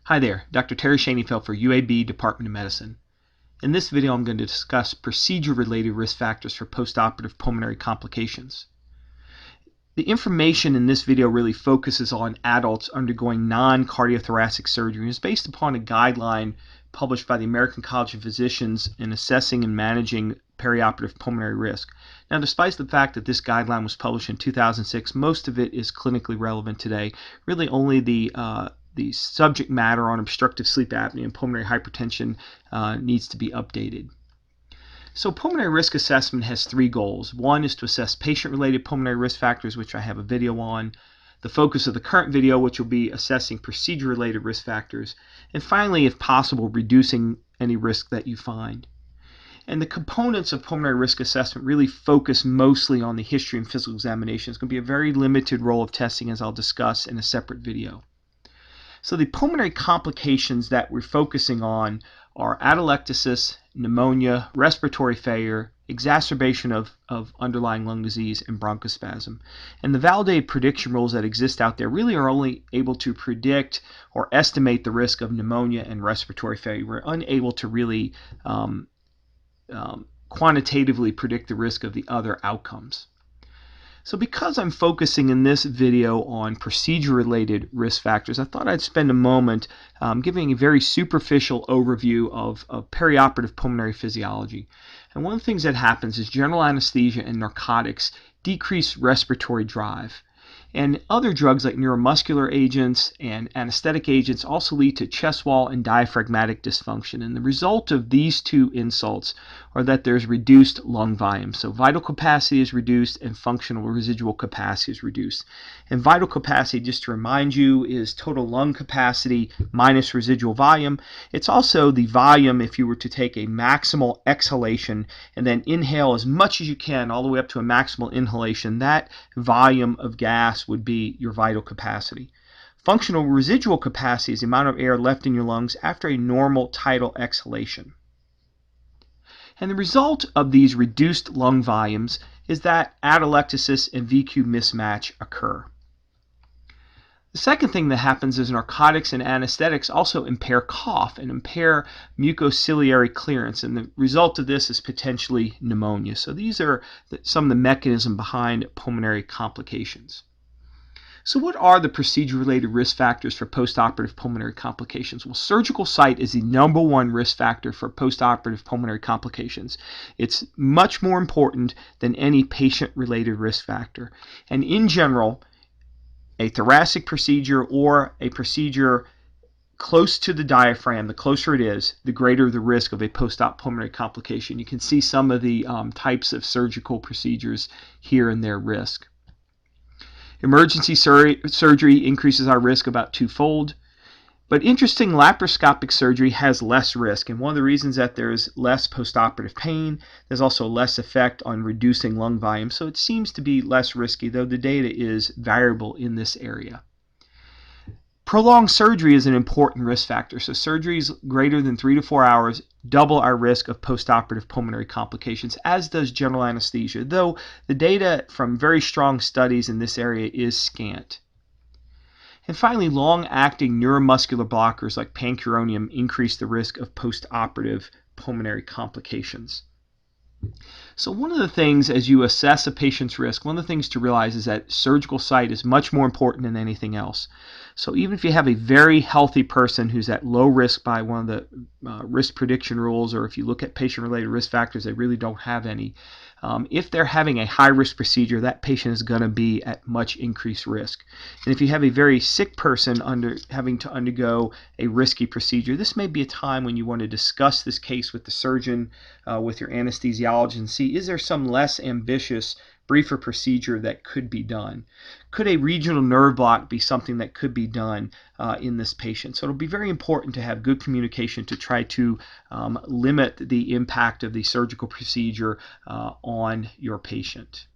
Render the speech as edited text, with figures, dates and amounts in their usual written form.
Hi there, Dr. Terry Schoenfeld for UAB Department of Medicine. In this video, I'm going to discuss procedure-related risk factors for postoperative pulmonary complications. The information in this video really focuses on adults undergoing non-cardiothoracic surgery and is based upon a guideline published by the American College of Physicians in assessing and managing perioperative pulmonary risk. Now, despite the fact that this guideline was published in 2006, most of it is clinically relevant today. Really only the subject matter on obstructive sleep apnea and pulmonary hypertension needs to be updated. So pulmonary risk assessment has three goals. One is to assess patient-related pulmonary risk factors, which I have a video on. The focus of the current video, which will be assessing procedure-related risk factors. And finally, if possible, reducing any risk that you find. And the components of pulmonary risk assessment really focus mostly on the history and physical examination. It's going to be a very limited role of testing, as I'll discuss in a separate video. So the pulmonary complications that we're focusing on are atelectasis, pneumonia, respiratory failure, exacerbation of underlying lung disease, and bronchospasm. And the validated prediction rules that exist out there really are only able to predict or estimate the risk of pneumonia and respiratory failure. We're unable to really quantitatively predict the risk of the other outcomes. So because I'm focusing in this video on procedure-related risk factors, I thought I'd spend a moment giving a very superficial overview of perioperative pulmonary physiology. And one of the things that happens is general anesthesia and narcotics decrease respiratory drive. And other drugs like neuromuscular agents and anesthetic agents also lead to chest wall and diaphragmatic dysfunction. And the result of these two insults are that there's reduced lung volume. So vital capacity is reduced and functional residual capacity is reduced. And vital capacity, just to remind you, is total lung capacity minus residual volume. It's also the volume if you were to take a maximal exhalation and then inhale as much as you can all the way up to a maximal inhalation. That volume of gas would be your vital capacity. Functional residual capacity is the amount of air left in your lungs after a normal tidal exhalation. And the result of these reduced lung volumes is that atelectasis and VQ mismatch occur. The second thing that happens is narcotics and anesthetics also impair cough and impair mucociliary clearance, and the result of this is potentially pneumonia. So these are some of the mechanisms behind pulmonary complications. So what are the procedure-related risk factors for postoperative pulmonary complications? Well, surgical site is the #1 risk factor for postoperative pulmonary complications. It's much more important than any patient-related risk factor. And in general, a thoracic procedure or a procedure close to the diaphragm, the closer it is, the greater the risk of a post-op pulmonary complication. You can see some of the types of surgical procedures here and their risk. Emergency surgery increases our risk about twofold. But interesting, laparoscopic surgery has less risk, and one of the reasons that there's less postoperative pain, there's also less effect on reducing lung volume, so it seems to be less risky, though the data is variable in this area. Prolonged surgery is an important risk factor, so surgeries greater than 3 to 4 hours double our risk of postoperative pulmonary complications, as does general anesthesia, though the data from very strong studies in this area is scant. And finally, long-acting neuromuscular blockers like pancuronium increase the risk of postoperative pulmonary complications. So one of the things as you assess a patient's risk, one of the things to realize is that surgical site is much more important than anything else. So even if you have a very healthy person who's at low risk by one of the risk prediction rules, or if you look at patient-related risk factors, they really don't have any. If they're having a high-risk procedure, that patient is going to be at much increased risk. And if you have a very sick person having to undergo a risky procedure, this may be a time when you want to discuss this case with the surgeon, with your anesthesiologist, and see, is there some less ambitious, briefer procedure that could be done? Could a regional nerve block be something that could be done in this patient? So it'll be very important to have good communication to try to limit the impact of the surgical procedure on your patient.